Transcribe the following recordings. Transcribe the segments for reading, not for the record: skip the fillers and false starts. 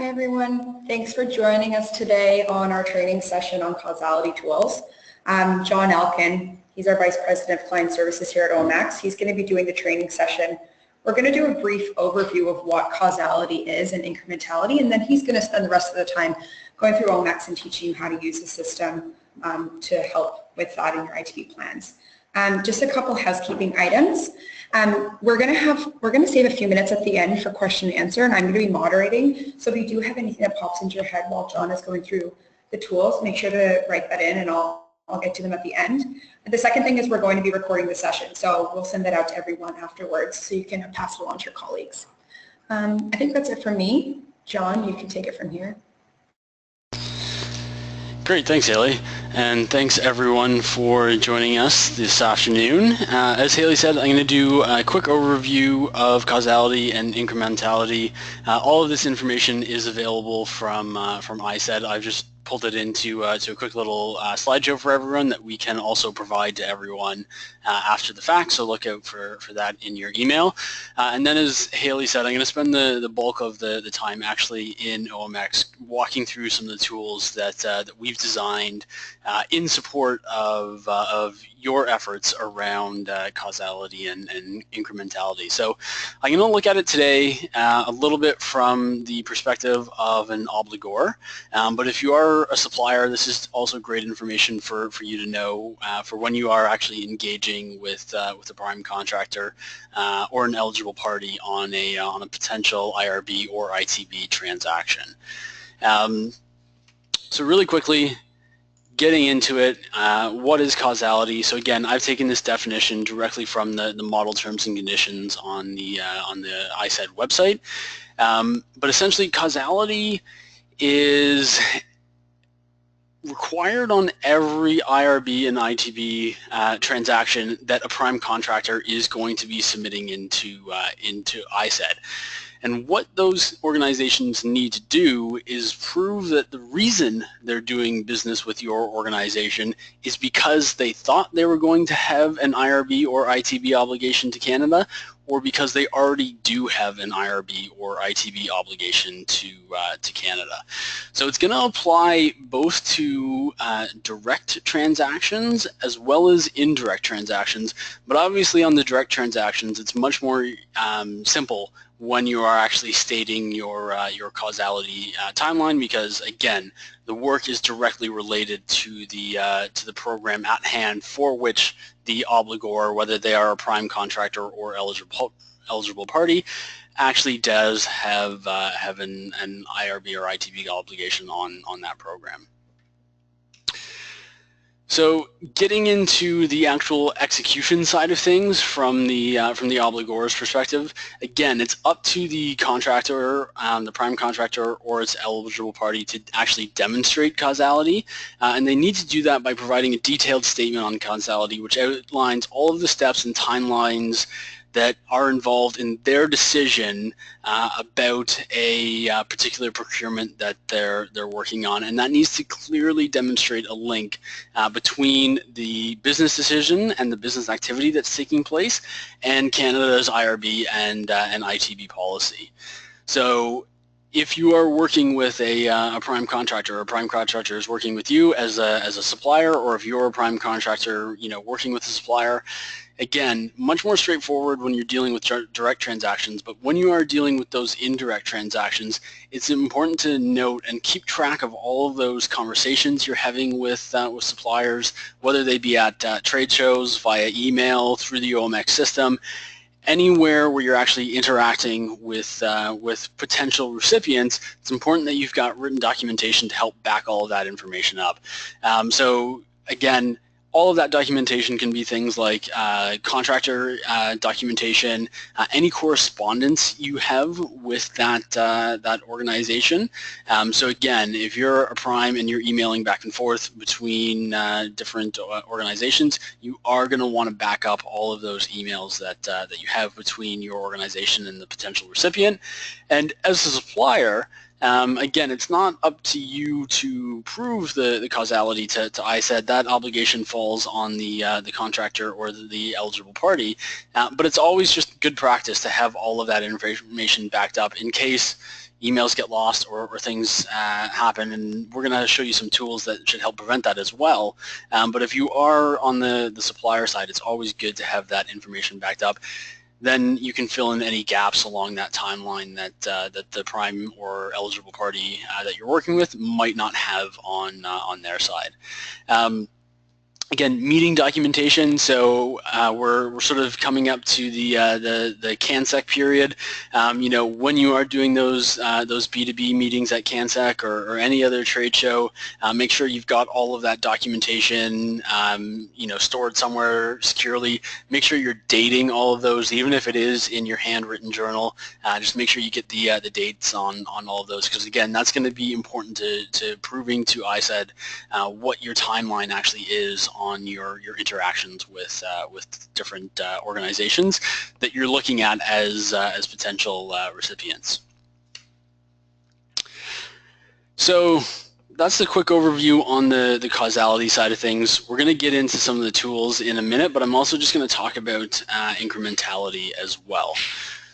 Hi everyone, thanks for joining us today on our training session on Causality Tools. John Elkin, he's our Vice President of Client Services here at OMX. He's going to be doing the training session. We're going to do a brief overview of what causality is and incrementality, and then he's going to spend the rest of the time going through OMX and teaching you how to use the system to help with that in your ITB plans. Just a couple housekeeping items. We're going to save a few minutes at the end for question and answer, and I'm going to be moderating. So if you do have anything that pops into your head while John is going through the tools, make sure to write that in, and I'll get to them at the end. And the second thing is we're going to be recording the session, so we'll send that out to everyone afterwards so you can pass it along to your colleagues. I think that's it for me. John, you can take it from here. Great, thanks Haley, and thanks everyone for joining us this afternoon. As Haley said, I'm going to do a quick overview of causality and incrementality. All of this information is available from ICED. I've just pulled it into a quick little slideshow for everyone that we can also provide to everyone after the fact, so look out for that in your email. And then as Haley said, I'm going to spend the bulk of the time actually in OMX walking through some of the tools that we've designed in support of your efforts around causality and incrementality. So I'm going to look at it today a little bit from the perspective of an obligor, but if you are a supplier, this is also great information for you to know for when you are actually engaging with a prime contractor or an eligible party on a potential IRB or ITB transaction. So really quickly, getting into it, what is causality? So again, I've taken this definition directly from the model terms and conditions on the ICED website. But essentially, causality is required on every IRB and ITB transaction that a prime contractor is going to be submitting into ICED. And what those organizations need to do is prove that the reason they're doing business with your organization is because they thought they were going to have an IRB or ITB obligation to Canada, or because they already do have an IRB or ITB obligation to Canada. So it's going to apply both to direct transactions as well as indirect transactions, but obviously on the direct transactions it's much more simple when you are actually stating your causality timeline, because again, the work is directly related to the program at hand for which the obligor, whether they are a prime contractor or eligible party, actually does have an IRB or ITB obligation on that program. So getting into the actual execution side of things from the obligor's perspective, again, it's up to the contractor, the prime contractor or its eligible party to actually demonstrate causality, and they need to do that by providing a detailed statement on causality, which outlines all of the steps and timelines that are involved in their decision about a particular procurement that they're working on, and that needs to clearly demonstrate a link between the business decision and the business activity that's taking place and Canada's IRB and ITB policy. So if you are working with a prime contractor, or a prime contractor is working with you as a supplier, or if you're a prime contractor, working with a supplier, again, much more straightforward when you're dealing with direct transactions, but when you are dealing with those indirect transactions, it's important to note and keep track of all of those conversations you're having with suppliers, whether they be at trade shows, via email, through the OMX system, anywhere where you're actually interacting with potential recipients. It's important that you've got written documentation to help back all of that information up. So again, all of that documentation can be things like contractor documentation, any correspondence you have with that organization. So again, if you're a prime and you're emailing back and forth between different organizations, you are going to want to back up all of those emails that you have between your organization and the potential recipient. And as a supplier, Again, it's not up to you to prove the causality to ISED. That obligation falls on the contractor or the eligible party, but it's always just good practice to have all of that information backed up in case emails get lost or things happen, and we're going to show you some tools that should help prevent that as well. But if you are on the supplier side, it's always good to have that information backed up. Then you can fill in any gaps along that timeline that that the prime or eligible party that you're working with might not have on their side. Again, meeting documentation. So we're sort of coming up to the CanSec period. You know, when you are doing those B2B meetings at CanSec or any other trade show, make sure you've got all of that documentation, you know, stored somewhere securely. Make sure you're dating all of those, even if it is in your handwritten journal. Just make sure you get the dates on all of those, because again, that's going to be important to proving to ISED what your timeline actually is on your interactions with different organizations that you're looking at as potential recipients. So that's the quick overview on the causality side of things. We're going to get into some of the tools in a minute, but I'm also just going to talk about incrementality as well.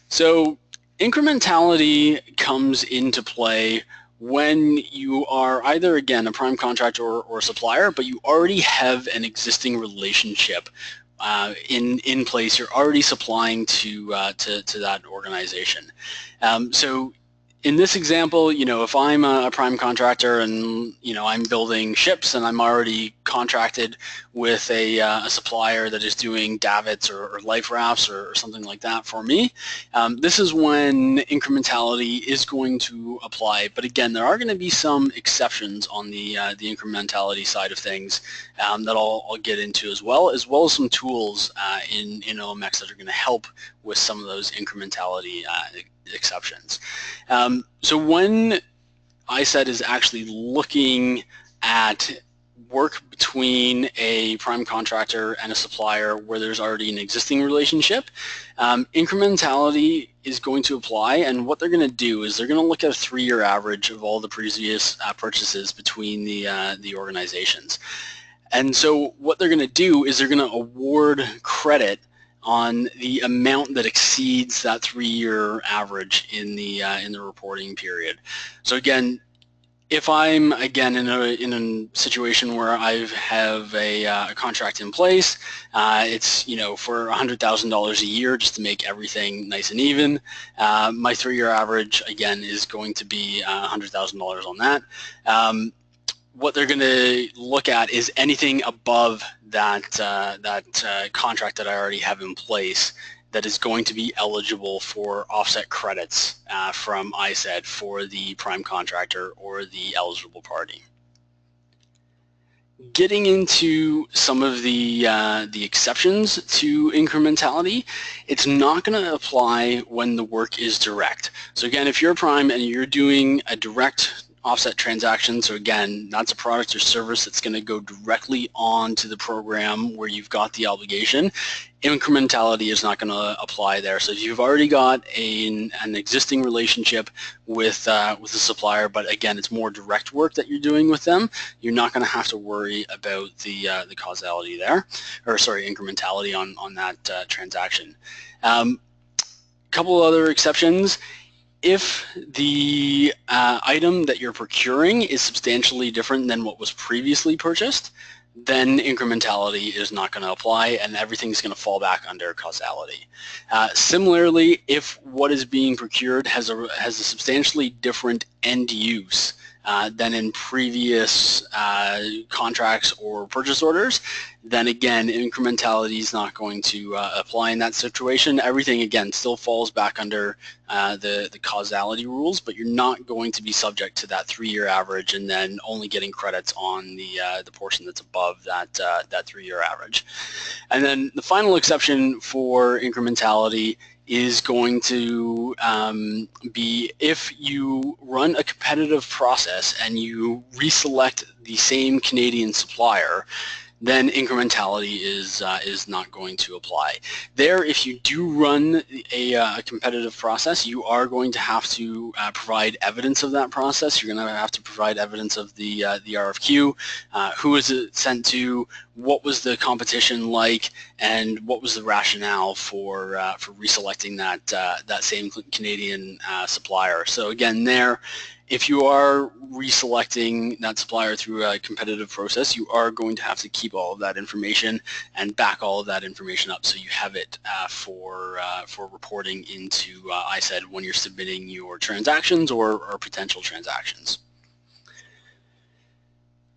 So incrementality comes into play when you are either, again, a prime contractor or supplier, but you already have an existing relationship in place. You're already supplying to that organization. So in this example, you know, if I'm a prime contractor and, you know, I'm building ships and I'm already contracted with a supplier that is doing davits or life rafts or something like that for me, this is when incrementality is going to apply. But again, there are going to be some exceptions on the incrementality side of things that I'll get into as well as some tools in OMX that are going to help with some of those incrementality exceptions. So when ISED is actually looking at work between a prime contractor and a supplier where there's already an existing relationship, incrementality is going to apply, and what they're going to do is they're going to look at a 3-year average of all the previous purchases between the organizations. And so what they're going to do is they're going to award credit on the amount that exceeds that 3-year average in the reporting period. So again, if I'm again in a situation where I have a contract in place, it's, you know, for $100,000 a year just to make everything nice and even. My 3-year average again is going to be $100,000 on that. What they're going to look at is anything above that contract that I already have in place that is going to be eligible for offset credits from ISED for the prime contractor or the eligible party. Getting into some of the exceptions to incrementality, it's not going to apply when the work is direct. So again, if you're a prime and you're doing a direct offset transaction, so again, that's a product or service that's going to go directly on to the program where you've got the obligation, incrementality is not going to apply there. So if you've already got an existing relationship with a supplier, but again, it's more direct work that you're doing with them, you're not going to have to worry about the causality there, or sorry, incrementality on that transaction. Couple other exceptions. If the item that you're procuring is substantially different than what was previously purchased, then incrementality is not going to apply and everything's going to fall back under causality. Similarly, if what is being procured has a substantially different end use than in previous contracts or purchase orders, then again, incrementality is not going to apply in that situation. Everything, again, still falls back under the causality rules, but you're not going to be subject to that 3-year average and then only getting credits on the portion that's above that 3-year average. And then the final exception for incrementality is going to be if you run a competitive process and you reselect the same Canadian supplier, then incrementality is not going to apply. There, if you do run a competitive process, you are going to have to provide evidence of that process. You're going to have to provide evidence of the RFQ, who is it sent to, what was the competition like, and what was the rationale for reselecting that same Canadian supplier. So again, there, if you are reselecting that supplier through a competitive process, you are going to have to keep all of that information and back all of that information up so you have it for reporting into ISED when you're submitting your transactions or potential transactions.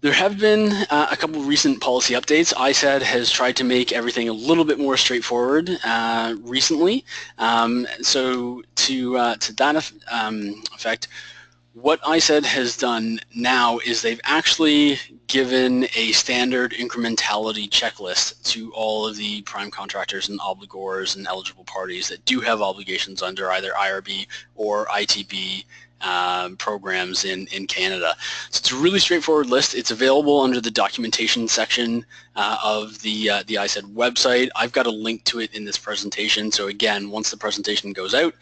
There have been a couple of recent policy updates. ISED has tried to make everything a little bit more straightforward recently. So to that effect, what ISED has done now is they've actually given a standard incrementality checklist to all of the prime contractors and obligors and eligible parties that do have obligations under either IRB or ITB programs in Canada. So it's a really straightforward list. It's available under the documentation section of the ISED website. I've got a link to it in this presentation. So again, once the presentation goes out,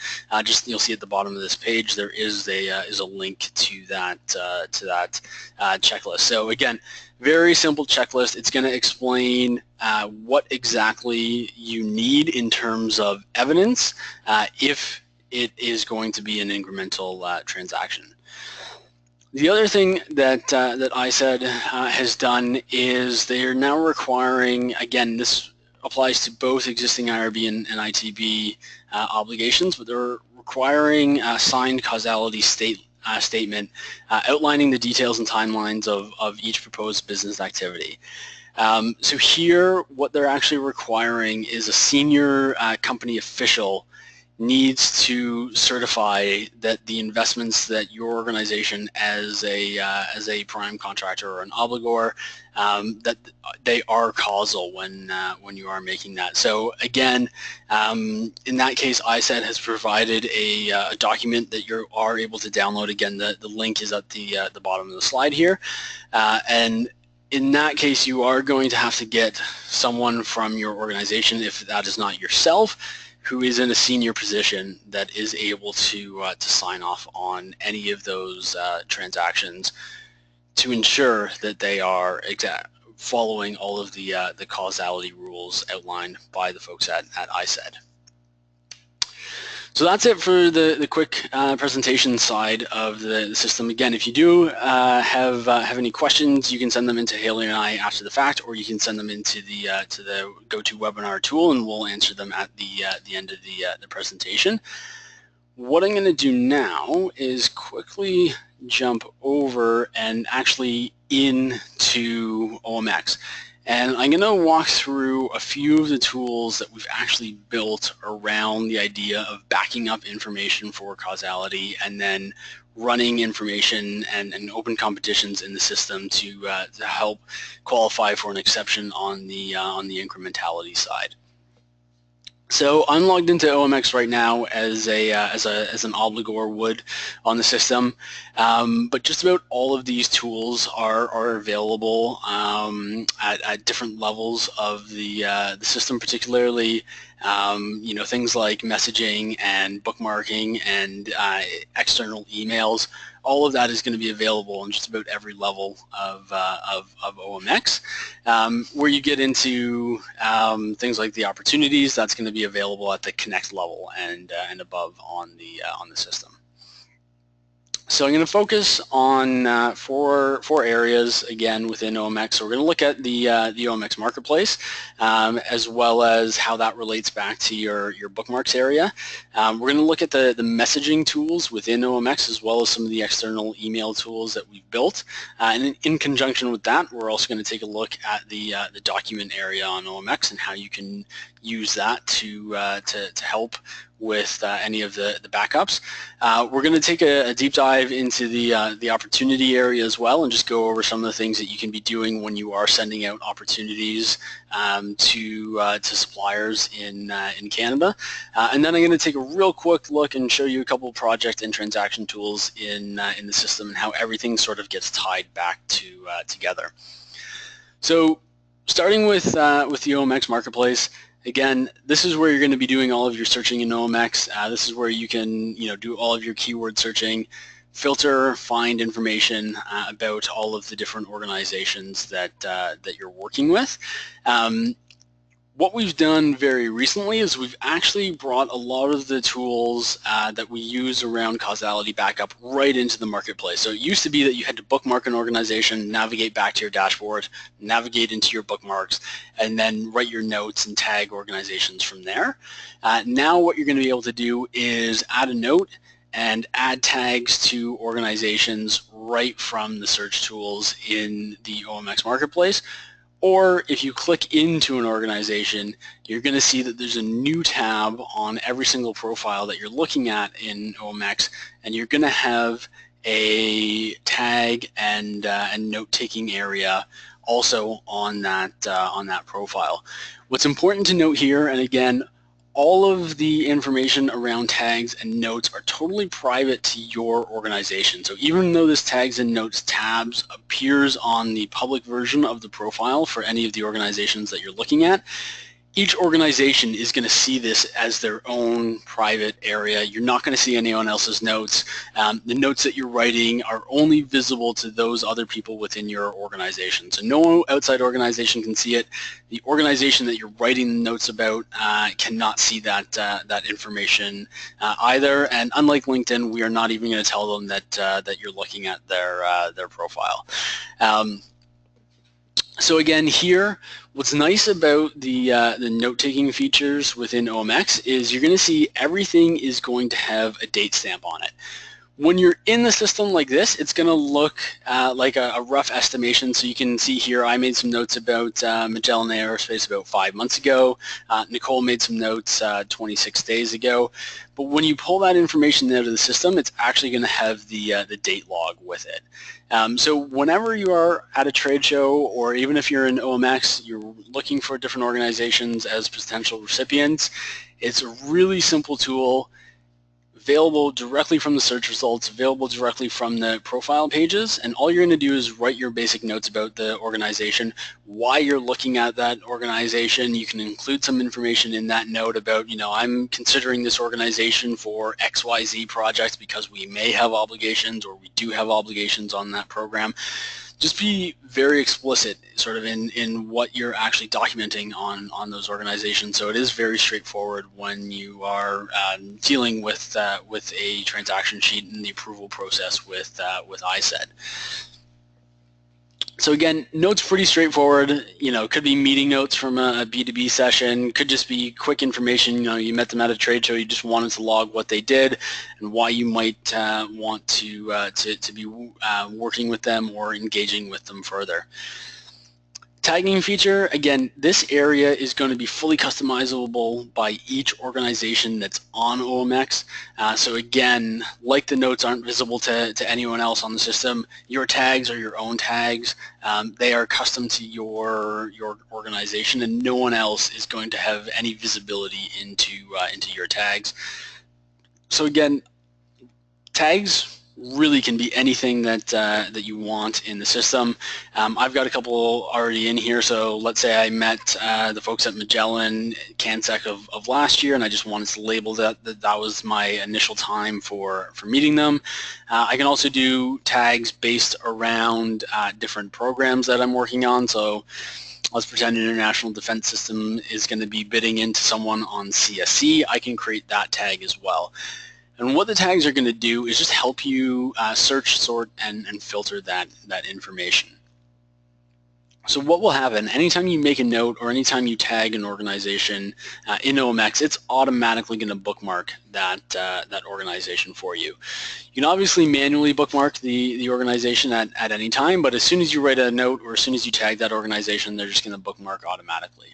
you'll see at the bottom of this page there is a link to that checklist. So again, very simple checklist. It's going to explain what exactly you need in terms of evidence if it is going to be an incremental transaction. The other thing that ISED has done is they are now requiring, again, this applies to both existing IRB and ITB obligations, but they're requiring a signed causality statement outlining the details and timelines of each proposed business activity. So here, what they're actually requiring is a senior company official needs to certify that the investments that your organization as a prime contractor or an obligor, that they are causal when you are making that. So again, in that case, ISED has provided a document that you are able to download. Again, the link is at the bottom of the slide here, and in that case, you are going to have to get someone from your organization, if that is not yourself, who is in a senior position that is able to sign off on any of those transactions to ensure that they are following all of the causality rules outlined by the folks at ISED. So that's it for the quick presentation side of the system. Again, if you do have any questions, you can send them into Haley and I after the fact, or you can send them into the GoToWebinar tool, and we'll answer them at the end of the presentation. What I'm going to do now is quickly jump over and actually into OMX. And I'm going to walk through a few of the tools that we've actually built around the idea of backing up information for causality and then running information and open competitions in the system to help qualify for an exception on the incrementality side. So I'm logged into OMX right now as an obligor would on the system, but just about all of these tools are available at different levels of the system, particularly things like messaging and bookmarking and external emails. All of that is going to be available on just about every level of OMX. Where you get into things like the opportunities, that's going to be available at the Connect level and above on the system. So I'm going to focus on four areas again within OMX. So we're going to look at the OMX marketplace, as well as how that relates back to your bookmarks area. We're going to look at the messaging tools within OMX, as well as some of the external email tools that we've built. And in conjunction with that, we're also going to take a look at the document area on OMX and how you can use that to help with any of the backups. We're going to take a deep dive into the opportunity area as well, and just go over some of the things that you can be doing when you are sending out opportunities to suppliers in Canada. And then I'm going to take a real quick look and show you a couple of project and transaction tools in the system and how everything sort of gets tied back to together. So Starting with the OMX Marketplace, again, this is where you're going to be doing all of your searching in OMX. This is where you can, do all of your keyword searching, filter, find information about all of the different organizations that you're working with. What we've done very recently is we've actually brought a lot of the tools that we use around causality backup right into the marketplace. So it used to be that you had to bookmark an organization, navigate back to your dashboard, navigate into your bookmarks, and then write your notes and tag organizations from there. Now what you're going to be able to do is add a note and add tags to organizations right from the search tools in the OMX Marketplace. Or if you click into an organization, you're going to see that there's a new tab on every single profile that you're looking at in OMX, and you're going to have a tag and note-taking area also on that profile. What's important to note here, and again, all of the information around tags and notes are totally private to your organization. So even though this tags and notes tabs appears on the public version of the profile for any of the organizations that you're looking at, each organization is going to see this as their own private area. You're not going to see anyone else's notes. The notes that you're writing are only visible to those other people within your organization. So no outside organization can see it. The organization that you're writing the notes about cannot see that information either. And unlike LinkedIn, we are not even going to tell them that you're looking at their profile. So again, here, what's nice about the note-taking features within OMX is you're going to see everything is going to have a date stamp on it. When you're in the system like this, it's going to look like a rough estimation. So you can see here, I made some notes about Magellan Aerospace about 5 months ago. Nicole made some notes 26 days ago. But when you pull that information out of the system, it's actually going to have the date log with it. So whenever you are at a trade show, or even if you're in OMX, you're looking for different organizations as potential recipients, it's a really simple tool, available directly from the search results, available directly from the profile pages, and all you're going to do is write your basic notes about the organization, why you're looking at that organization. You can include some information in that note about, I'm considering this organization for XYZ projects because we may have obligations, or we do have obligations on that program. Just be very explicit sort of in what you're actually documenting on those organizations. So it is very straightforward when you are dealing with a transaction sheet and the approval process with ISED. So again, notes pretty straightforward. It could be meeting notes from a B2B session, could just be quick information. You met them at a trade show, you just wanted to log what they did and why you might want to be working with them or engaging with them further. Tagging feature, again, this area is going to be fully customizable by each organization that's on OMX. So again, like the notes aren't visible to anyone else on the system, your tags are your own tags. They are custom to your organization, and no one else is going to have any visibility into your tags. So again, tags really can be anything that you want in the system. I've got a couple already in here. So let's say I met the folks at Magellan CanSec of last year, and I just wanted to label that was my initial time for meeting them. I can also do tags based around different programs that I'm working on. So let's pretend International Defense System is going to be bidding into someone on CSC. I can create that tag as well. And what the tags are going to do is just help you search, sort, and filter that information. So what will happen, anytime you make a note or anytime you tag an organization in OMX, it's automatically going to bookmark that organization for you. You can obviously manually bookmark the organization at any time, but as soon as you write a note or as soon as you tag that organization, they're just going to bookmark automatically.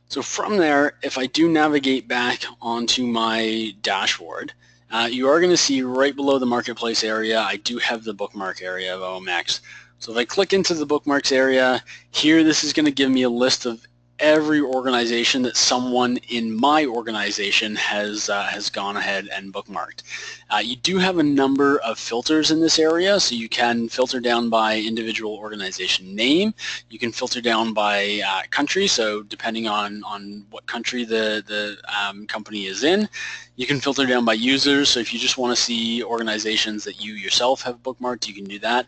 So from there, if I do navigate back onto my dashboard, you are going to see right below the marketplace area, I do have the bookmark area of OMX. So if I click into the bookmarks area, here this is going to give me a list of every organization that someone in my organization has gone ahead and bookmarked. You do have a number of filters in this area, so you can filter down by individual organization name. You can filter down by country, so depending on what country the company is in. You can filter down by users, so if you just want to see organizations that you yourself have bookmarked, you can do that.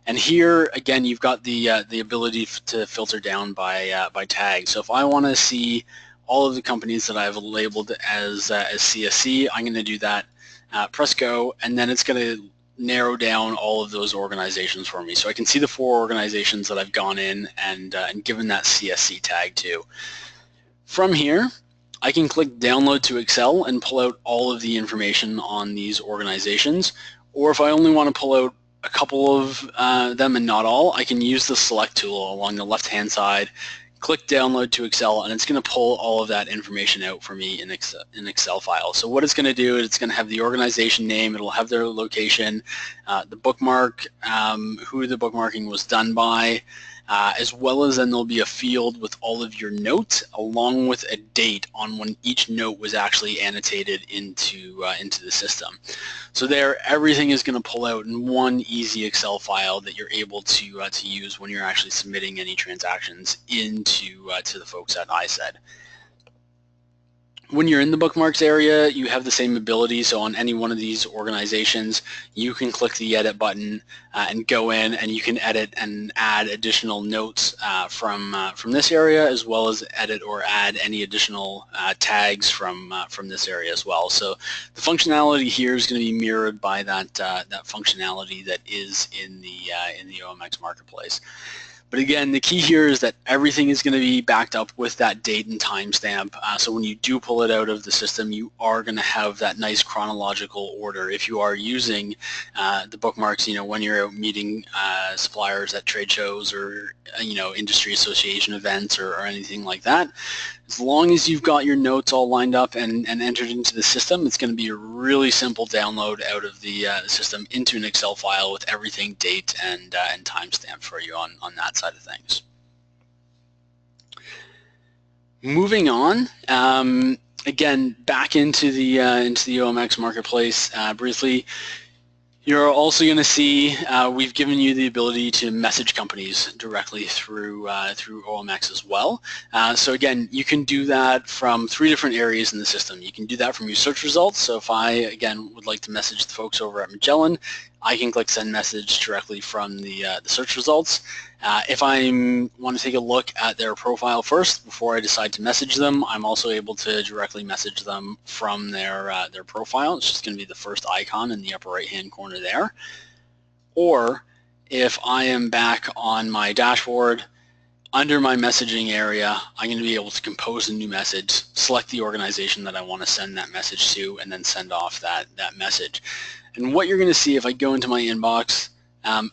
And here, again, you've got the ability to filter down by tag. So if I want to see all of the companies that I've labeled as CSC, I'm going to do that. Press go, and then it's going to narrow down all of those organizations for me. So I can see the 4 organizations that I've gone in and given that CSC tag to. From here, I can click Download to Excel and pull out all of the information on these organizations. Or if I only want to pull out a couple of them and not all, I can use the Select tool along the left-hand side, click Download to Excel, and it's going to pull all of that information out for me in Excel file. So what it's going to do is it's going to have the organization name, it'll have their location, the bookmark, who the bookmarking was done by, as well as then there'll be a field with all of your notes along with a date on when each note was actually annotated into the system. So there, everything is going to pull out in one easy Excel file that you're able to use when you're actually submitting any transactions into to the folks at ISED. When you're in the bookmarks area, you have the same ability. So on any one of these organizations, you can click the edit button and go in, and you can edit and add additional notes from this area, as well as edit or add any additional tags from this area as well. So the functionality here is going to be mirrored by that functionality that is in the OMX marketplace. But again, the key here is that everything is going to be backed up with that date and timestamp. So when you do pull it out of the system, you are going to have that nice chronological order. If you are using the bookmarks, when you're out meeting suppliers at trade shows or industry association events or anything like that, as long as you've got your notes all lined up and entered into the system, it's going to be a really simple download out of the system into an Excel file with everything date and timestamp for you on that side of things. Moving on, again, back into the OMX marketplace briefly. You're also going to see we've given you the ability to message companies directly through OMX as well. So again, you can do that from 3 different areas in the system. You can do that from your search results. So if I, again, would like to message the folks over at Magellan, I can click Send Message directly from the search results. If I want to take a look at their profile first before I decide to message them, I'm also able to directly message them from their profile. It's just going to be the first icon in the upper right-hand corner there. Or if I am back on my dashboard, under my messaging area, I'm going to be able to compose a new message, select the organization that I want to send that message to, and then send off that message. And what you're going to see if I go into my inbox,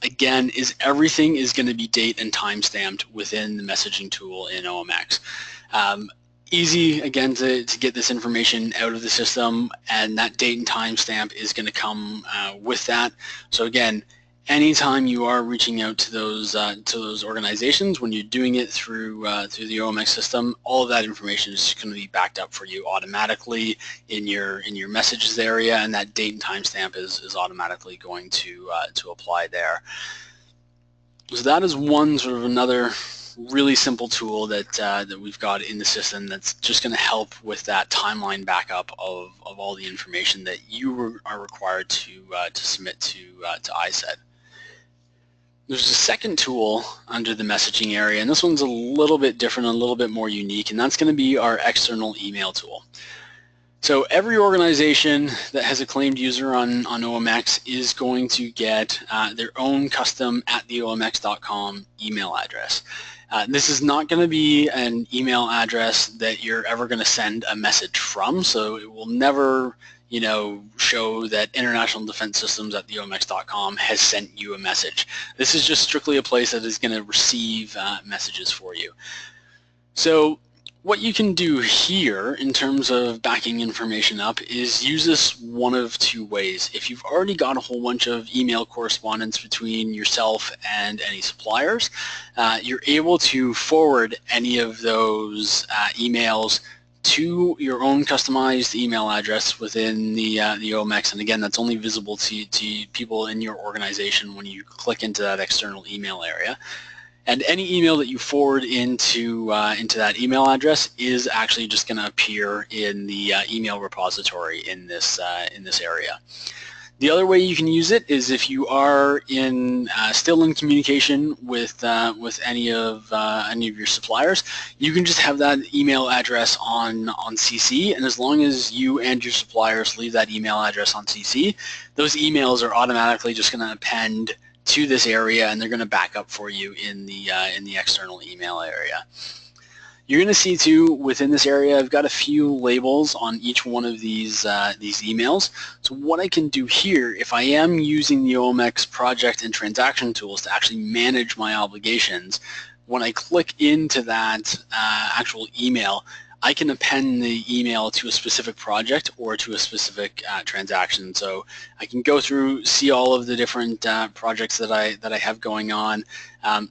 again, is everything is going to be date and time stamped within the messaging tool in OMX. Easy, again, to get this information out of the system, and that date and time stamp is going to come with that. So again, anytime you are reaching out to those organizations, when you're doing it through the OMX system, all of that information is going to be backed up for you automatically in your messages area, and that date and timestamp is automatically going to apply there. So that is one sort of another really simple tool that we've got in the system that's just going to help with that timeline backup of all the information that you are required to submit to ISED. There's a second tool under the messaging area, and this one's a little bit different, a little bit more unique, and that's going to be our external email tool. So every organization that has a claimed user on OMX is going to get their own custom @theomx.com email address. This is not going to be an email address that you're ever going to send a message from, so it will never show that International Defense Systems at theomx.com has sent you a message. This is just strictly a place that is going to receive messages for you. So What you can do here in terms of backing information up is use this one of two ways. If you've already got a whole bunch of email correspondence between yourself and any suppliers, you're able to forward any of those emails to your own customized email address within the OMX, and again, that's only visible to people in your organization when you click into that external email area. And any email that you forward into that email address is actually just going to appear in the email repository in this area. The other way you can use it is if you are still in communication with any of your suppliers, you can just have that email address on CC, and as long as you and your suppliers leave that email address on CC, those emails are automatically just going to append to this area, and they're going to back up for you in the external email area. You're going to see too within this area, I've got a few labels on each one of these emails. So what I can do here, if I am using the OMX project and transaction tools to actually manage my obligations, when I click into that actual email, I can append the email to a specific project or to a specific transaction. So I can go through, see all of the different projects that I have going on,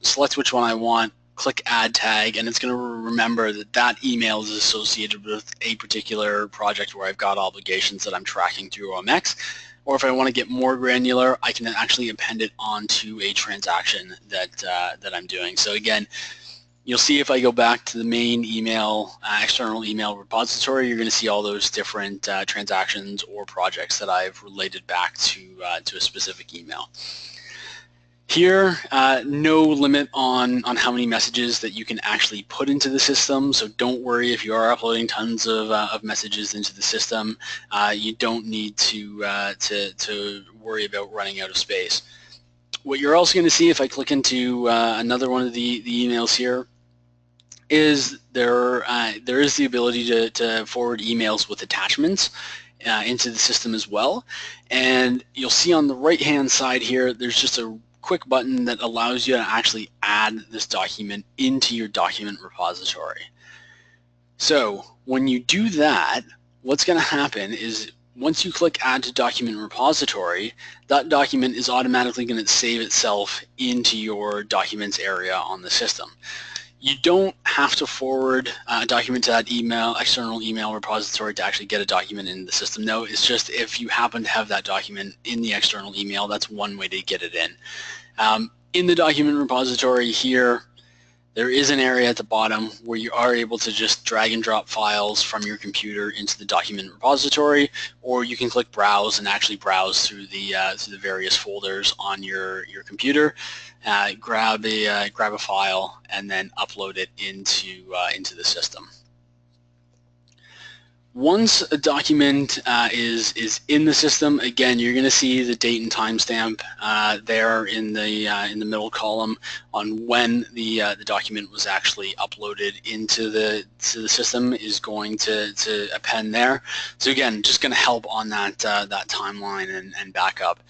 select which one I want, click add tag, and it's going to remember that that email is associated with a particular project where I've got obligations that I'm tracking through OMX. Or if I want to get more granular, I can actually append it onto a transaction that I'm doing. So again, you'll see if I go back to the main email, external email repository, you're going to see all those different transactions or projects that I've related back to a specific email. Here, no limit on how many messages that you can actually put into the system, so don't worry if you are uploading tons of messages into the system. You don't need to worry about running out of space. What you're also going to see if I click into another one of the emails here is there is the ability to forward emails with attachments into the system as well. And you'll see on the right-hand side here, there's just a quick button that allows you to actually add this document into your document repository. So when you do that, what's going to happen is once you click add to document repository, that document is automatically going to save itself into your documents area on the system. You don't have to forward a document to that external email repository to actually get a document in the system. No, it's just if you happen to have that document in the external email, that's one way to get it in. In the document repository here, there is an area at the bottom where you are able to just drag and drop files from your computer into the document repository, or you can click browse and actually browse through the various folders on your computer, grab a file, and then upload it into the system. Once a document is in the system, again, you're going to see the date and timestamp there in the middle column on when the document was actually uploaded into the system is going to append there. So again, just going to help on that timeline and backup.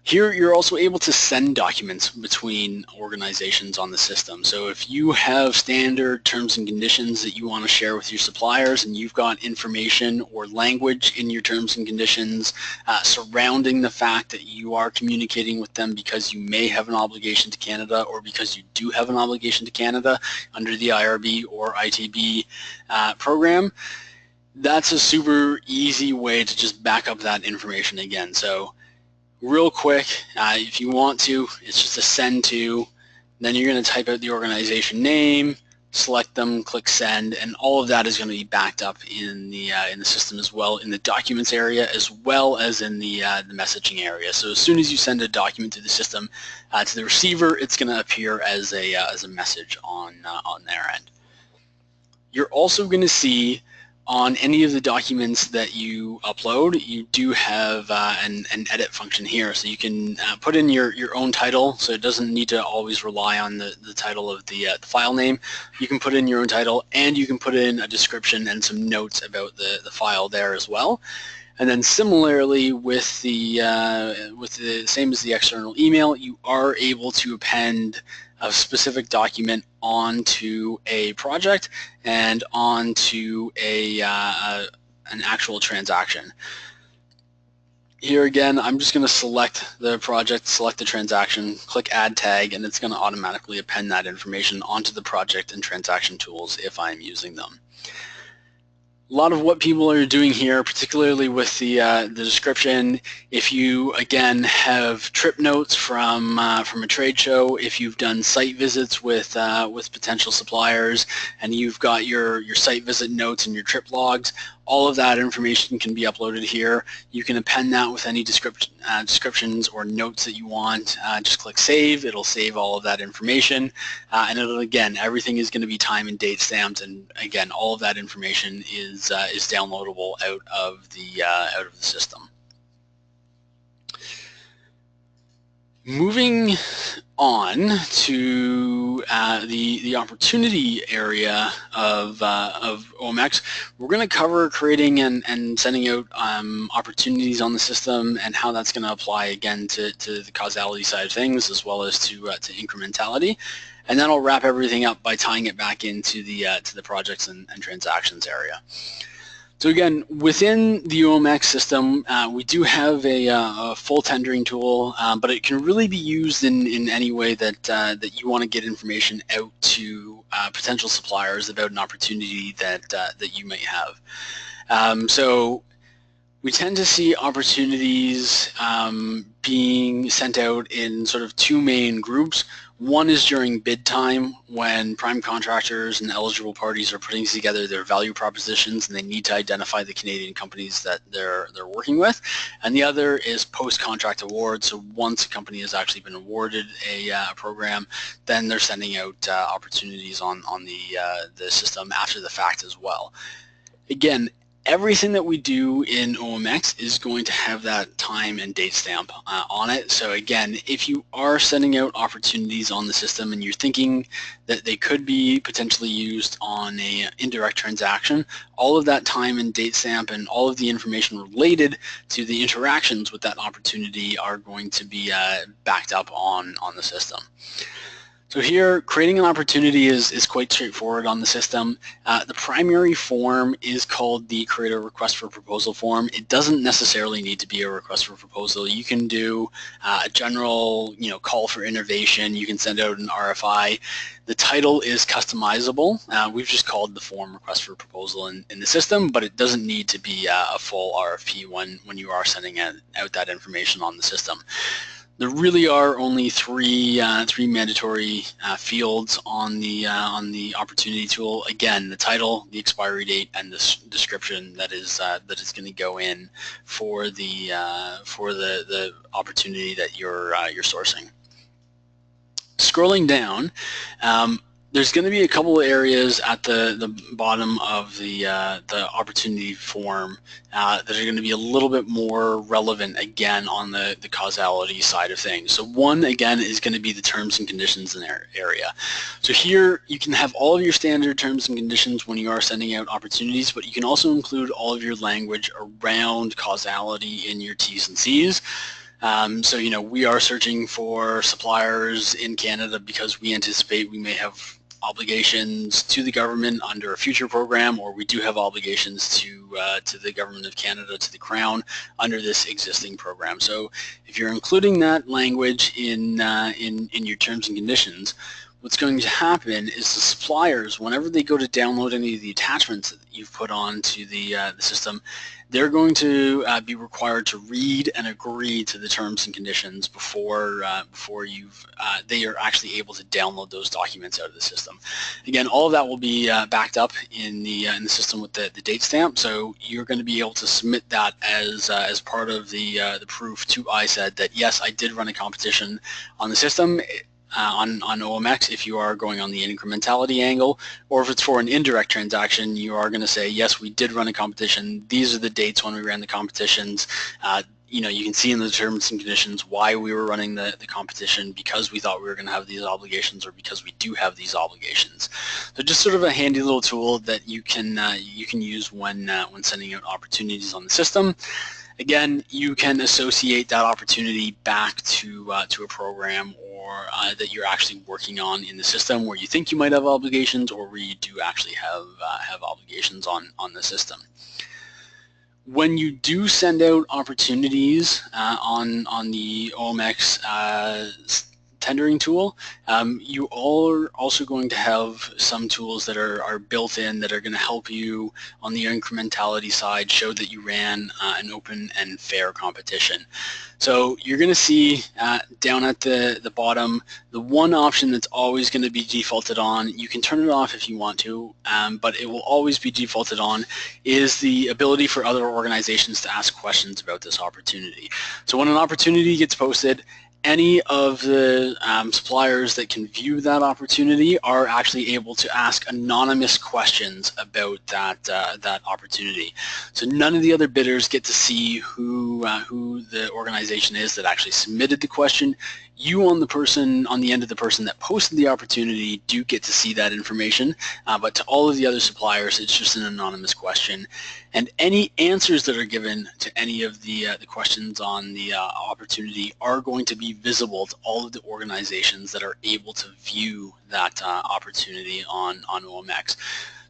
Here, you're also able to send documents between organizations on the system. So if you have standard terms and conditions that you want to share with your suppliers, and you've got information or language in your terms and conditions surrounding the fact that you are communicating with them because you may have an obligation to Canada or because you do have an obligation to Canada under the IRB or ITB program, that's a super easy way to just back up that information again. So real quick, if you want to, it's just a send to, then you're going to type out the organization name, select them, click send, and all of that is going to be backed up in the system as well, in the documents area as well as in the messaging area. So as soon as you send a document to the system to the receiver, it's going to appear as a message on their end. You're also going to see on any of the documents that you upload, you do have an edit function here. So you can put in your own title, so it doesn't need to always rely on the title of the file name. You can put in your own title, and you can put in a description and some notes about the file there as well. And then similarly with the same as the external email, you are able to append a specific document onto a project and onto an actual transaction. Here again, I'm just going to select the project, select the transaction, click Add Tag, and it's going to automatically append that information onto the project and transaction tools if I'm using them. A lot of what people are doing here, particularly with the description, if you again have trip notes from a trade show, if you've done site visits with potential suppliers, and you've got your site visit notes and your trip logs, all of that information can be uploaded here. You can append that with any descriptions or notes that you want. Just click Save. It'll save all of that information, and it'll, again, everything is going to be time and date stamped, and again, all of that information is downloadable out of the system. Moving on to the opportunity area of OMX, we're going to cover creating and sending out opportunities on the system and how that's going to apply again to the causality side of things, as well as to incrementality. And then I'll wrap everything up by tying it back into the projects and transactions area. So again, within the OMX system, we do have a full tendering tool, but it can really be used in any way that you want to get information out to potential suppliers about an opportunity that you may have. So we tend to see opportunities being sent out in sort of two main groups. One is during bid time, when prime contractors and eligible parties are putting together their value propositions and they need to identify the Canadian companies that they're working with. And the other is post-contract award. So once a company has actually been awarded a program, then they're sending out opportunities on the system after the fact as well. Again, everything that we do in OMX is going to have that time and date stamp on it. So again, if you are sending out opportunities on the system and you're thinking that they could be potentially used on an indirect transaction, all of that time and date stamp and all of the information related to the interactions with that opportunity are going to be backed up on the system. So here, creating an opportunity is quite straightforward on the system. The primary form is called the Create a Request for Proposal form. It doesn't necessarily need to be a request for proposal. You can do a general, call for innovation. You can send out an RFI. The title is customizable. We've just called the form Request for Proposal in the system, but it doesn't need to be a full RFP when you are sending out that information on the system. There really are only three mandatory fields on the opportunity tool. Again, the title, the expiry date, and the description that is going to go in for the opportunity that you're sourcing. Scrolling down, there's going to be a couple of areas at the bottom of the opportunity form that are going to be a little bit more relevant again on the causality side of things. So one, again, is going to be the terms and conditions in their area. So here you can have all of your standard terms and conditions when you are sending out opportunities, but you can also include all of your language around causality in your T's and C's. So, we are searching for suppliers in Canada because we anticipate we may have obligations to the government under a future program, or we do have obligations to the government of Canada, to the Crown, under this existing program. So if you're including that language in your terms and conditions, what's going to happen is the suppliers, whenever they go to download any of the attachments that you've put onto the system, they're going to be required to read and agree to the terms and conditions before they are actually able to download those documents out of the system. Again, all of that will be backed up in the system with the date stamp, so you're going to be able to submit that as part of the proof to ISED that yes, I did run a competition on the system. On OMX, if you are going on the incrementality angle, or if it's for an indirect transaction, you are going to say, yes, we did run a competition. These are the dates when we ran the competitions. you can see in the terms and conditions why we were running the competition, because we thought we were going to have these obligations or because we do have these obligations. So just sort of a handy little tool that you can use when sending out opportunities on the system. Again, you can associate that opportunity back to a program or that you're actually working on in the system where you think you might have obligations or where you do actually have obligations on the system. When you do send out opportunities on the OMX tendering tool, you are also going to have some tools that are built in that are going to help you on the incrementality side show that you ran an open and fair competition. So you're going to see down at the bottom, the one option that's always going to be defaulted on, you can turn it off if you want to, but it will always be defaulted on, is the ability for other organizations to ask questions about this opportunity. So when an opportunity gets posted, any of the suppliers that can view that opportunity are actually able to ask anonymous questions about that opportunity. So none of the other bidders get to see who the organization is that actually submitted the question. You on the end of the person that posted the opportunity do get to see that information, but to all of the other suppliers, it's just an anonymous question. And any answers that are given to any of the questions on the opportunity are going to be visible to all of the organizations that are able to view that opportunity on OMX.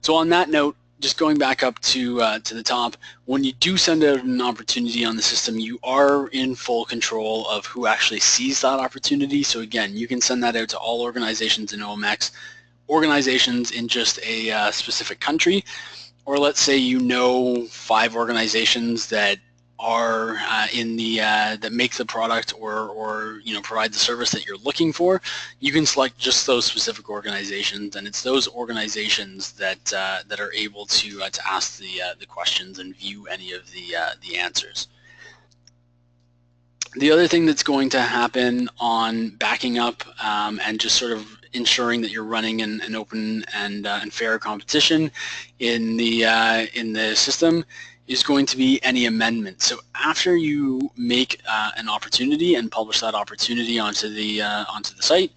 So on that note, just going back up to the top, when you do send out an opportunity on the system, you are in full control of who actually sees that opportunity. So again, you can send that out to all organizations in OMX, organizations in just a specific country, or let's say 5 organizations that are in the that make the product or provide the service that you're looking for. You can select just those specific organizations, and it's those organizations that are able to ask the questions and view any of the answers. The other thing that's going to happen on backing up and just sort of ensuring that you're running an open and fair competition in the system is going to be any amendment. So after you make an opportunity and publish that opportunity onto the site,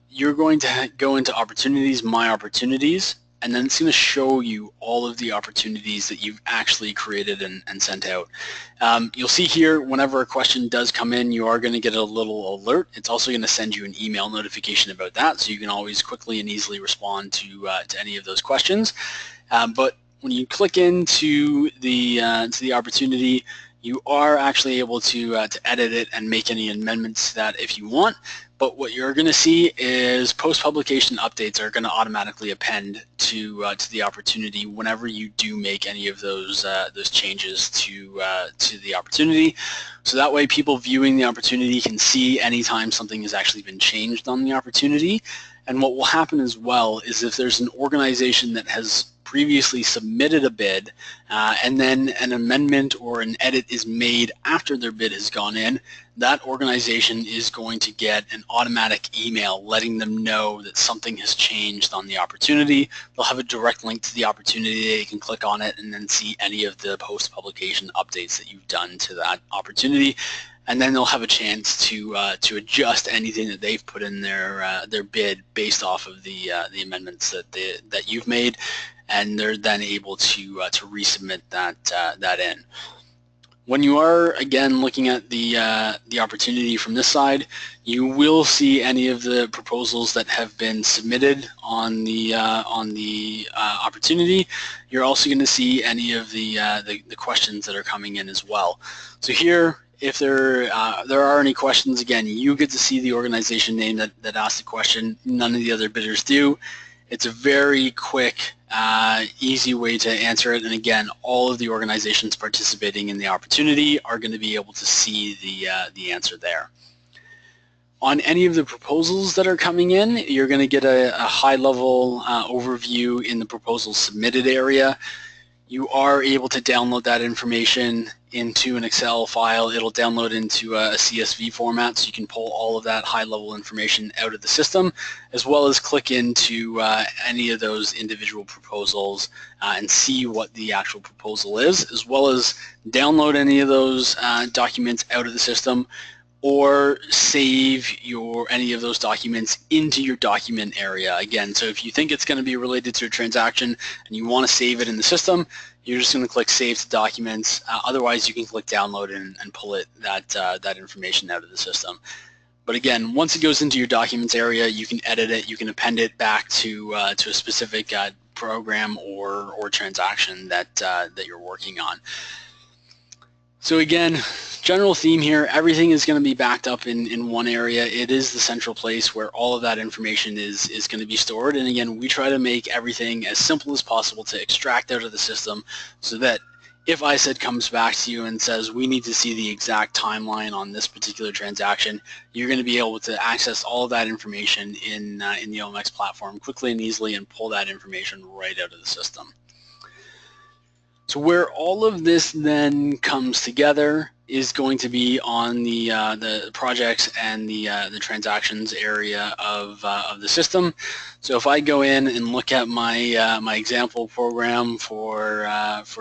you're going to go into Opportunities, My Opportunities, and then it's going to show you all of the opportunities that you've actually created and sent out. You'll see here, whenever a question does come in, you are going to get a little alert. It's also going to send you an email notification about that, so you can always quickly and easily respond to any of those questions. But when you click into the opportunity, you are actually able to edit it and make any amendments to that if you want. But what you're going to see is post-publication updates are going to automatically append to the opportunity whenever you do make any of those changes to the opportunity. So that way, people viewing the opportunity can see anytime something has actually been changed on the opportunity. And what will happen as well is if there's an organization that has previously submitted a bid and then an amendment or an edit is made after their bid has gone in, that organization is going to get an automatic email letting them know that something has changed on the opportunity. They'll have a direct link to the opportunity. They can click on it and then see any of the post-publication updates that you've done to that opportunity. And then they'll have a chance to adjust anything that they've put in their bid based off of the amendments that you've made, and they're then able to resubmit that in. When you are again looking at the opportunity from this side, you will see any of the proposals that have been submitted on the opportunity. You're also going to see any of the questions that are coming in as well. So here, if there are any questions, again, you get to see the organization name that asked the question. None of the other bidders do. It's a very quick, easy way to answer it. And again, all of the organizations participating in the opportunity are going to be able to see the answer there. On any of the proposals that are coming in, you're going to get a high-level overview in the proposal submitted area. You are able to download that information into an Excel file. It'll download into a CSV format, so you can pull all of that high-level information out of the system, as well as click into any of those individual proposals and see what the actual proposal is, as well as download any of those documents out of the system, or save any of those documents into your document area. Again, so if you think it's going to be related to a transaction and you want to save it in the system, you're just going to click Save to Documents. Otherwise, you can click Download and pull that information out of the system. But again, once it goes into your documents area, you can edit it, you can append it back to a specific program or transaction that you're working on. So again, general theme here, everything is going to be backed up in one area. It is the central place where all of that information is going to be stored. And again, we try to make everything as simple as possible to extract out of the system, so that if ISED comes back to you and says, we need to see the exact timeline on this particular transaction, you're going to be able to access all of that information in the OMX platform quickly and easily and pull that information right out of the system. So where all of this then comes together is going to be on the projects and the transactions area of the system. So if I go in and look at my my example program for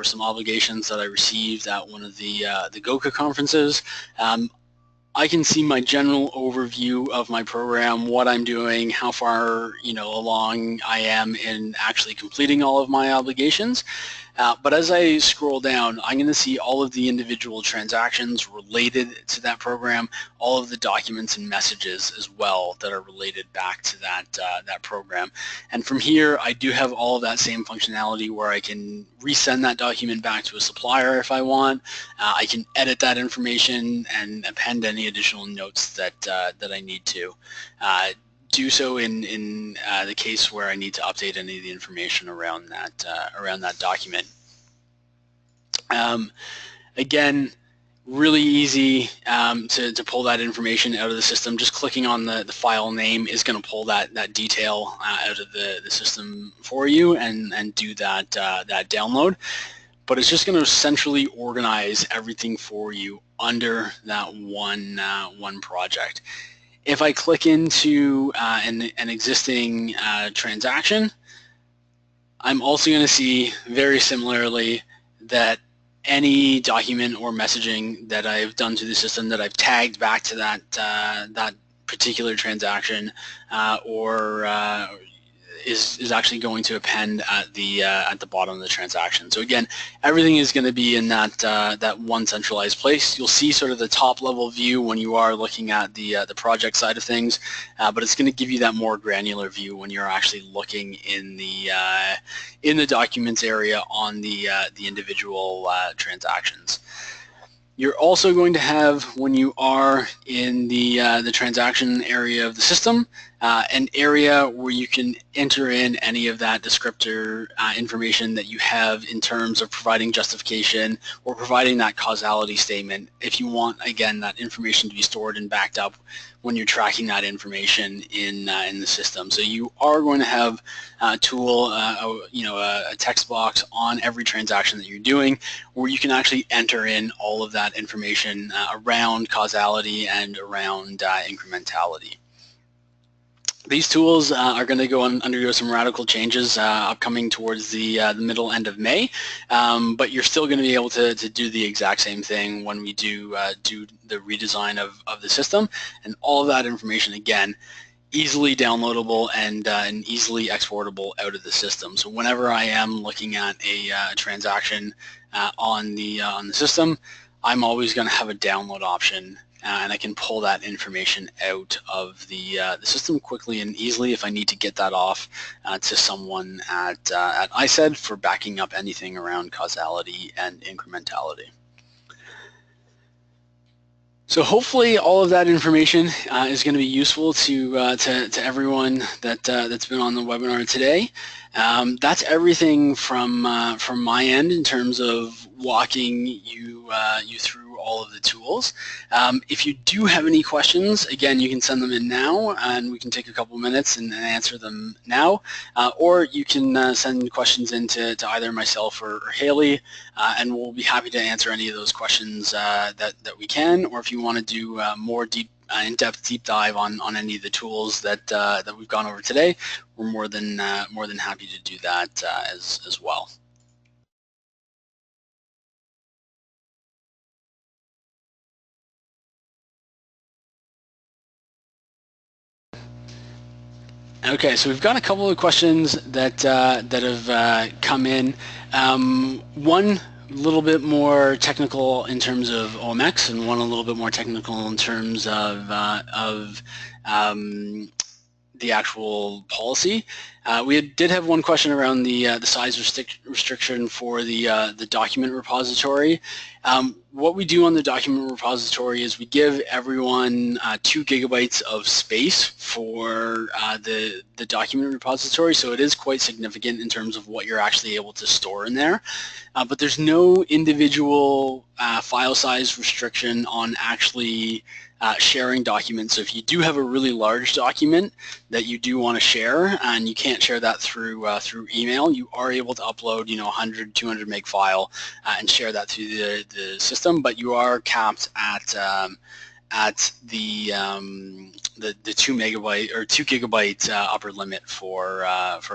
some obligations that I received at one of the GOCA conferences, I can see my general overview of my program, what I'm doing, how far along I am in actually completing all of my obligations. But as I scroll down, I'm going to see all of the individual transactions related to that program, all of the documents and messages as well that are related back to that program. And from here, I do have all of that same functionality where I can resend that document back to a supplier if I want. I can edit that information and append any additional notes that I need to. Do so in the case where I need to update any of the information around that document. Again, really easy to pull that information out of the system. Just clicking on the file name is going to pull that detail out of the system for you and do that download. But it's just going to centrally organize everything for you under that one project. If I click into an existing transaction, I'm also going to see very similarly that any document or messaging that I've done to the system that I've tagged back to that particular transaction is actually going to append at the bottom of the transaction. So again, everything is going to be in that one centralized place. You'll see sort of the top level view when you are looking at the project side of things, but it's going to give you that more granular view when you're actually looking in the documents area on the individual transactions. You're also going to have, when you are in the transaction area of the system, an area where you can enter in any of that descriptor information that you have in terms of providing justification or providing that causality statement if you want, again, that information to be stored and backed up when you're tracking that information in the system. So you are going to have a tool, a text box on every transaction that you're doing where you can actually enter in all of that information around causality and around incrementality. These tools are going to undergo some radical changes upcoming towards the middle end of May, but you're still going to be able to do the exact same thing when we do the redesign of the system, and all of that information, again, easily downloadable and easily exportable out of the system. So whenever I am looking at a transaction on the system, I'm always going to have a download option. And I can pull that information out of the system quickly and easily if I need to get that off to someone at ISED for backing up anything around causality and incrementality. So hopefully all of that information is going to be useful to everyone that's been on the webinar today. That's everything from my end in terms of walking you through all of the tools. If you do have any questions, again, you can send them in now, and we can take a couple minutes and answer them now. Or you can send questions in to either myself or Haley, and we'll be happy to answer any of those questions that we can. Or if you want to do more in-depth deep dive on any of the tools that we've gone over today, we're more than happy to do that as well. Okay, so we've got a couple of questions that have come in. One a little bit more technical in terms of OMX, and one a little bit more technical in terms of the actual policy. We did have one question around the size restriction for the document repository. What we do on the document repository is we give everyone 2 gigabytes of space for the document repository, so it is quite significant in terms of what you're actually able to store in there. But there's no individual file size restriction on actually sharing documents. So if you do have a really large document that you do want to share and you can't share that through email, you are able to upload 100, 200 meg file and share that through the system, but you are capped at the 2 megabyte or 2 gigabyte upper limit for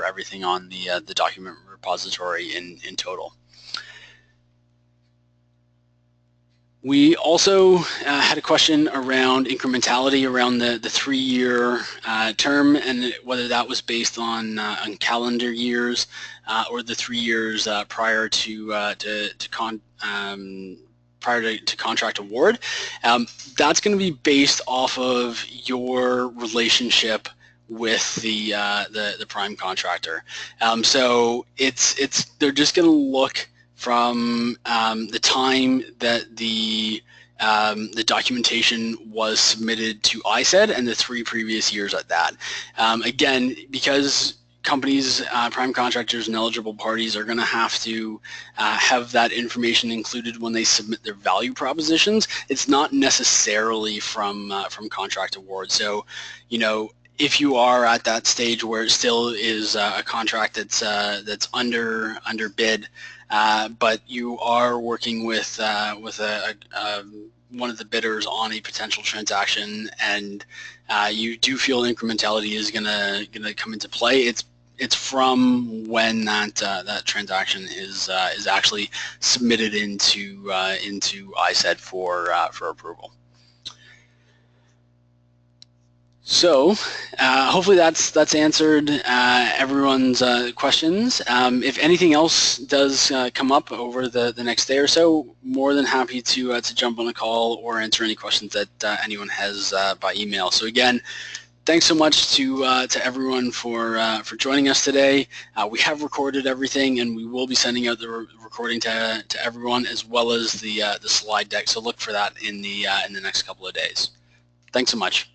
everything on the document repository in total. We also had a question around incrementality around the 3-year term, and whether that was based on calendar years or the 3 years prior to contract award. That's going to be based off of your relationship with the prime contractor. So they're just going to look from the time that the documentation was submitted to ISED and the 3 previous years at that. Again, because companies, prime contractors, and eligible parties are going to have to have that information included when they submit their value propositions, it's not necessarily from contract award. So, if you are at that stage where it still is a contract that's under bid, but you are working with one of the bidders on a potential transaction, and you do feel incrementality is gonna come into play, it's from when that transaction is actually submitted into ISED for approval. So hopefully that's answered everyone's questions. If anything else does come up over the next day or so, more than happy to jump on a call or answer any questions that anyone has by email. So again, thanks so much to everyone for joining us today. We have recorded everything, and we will be sending out the recording to everyone, as well as the slide deck. So look for that in the next couple of days. Thanks so much.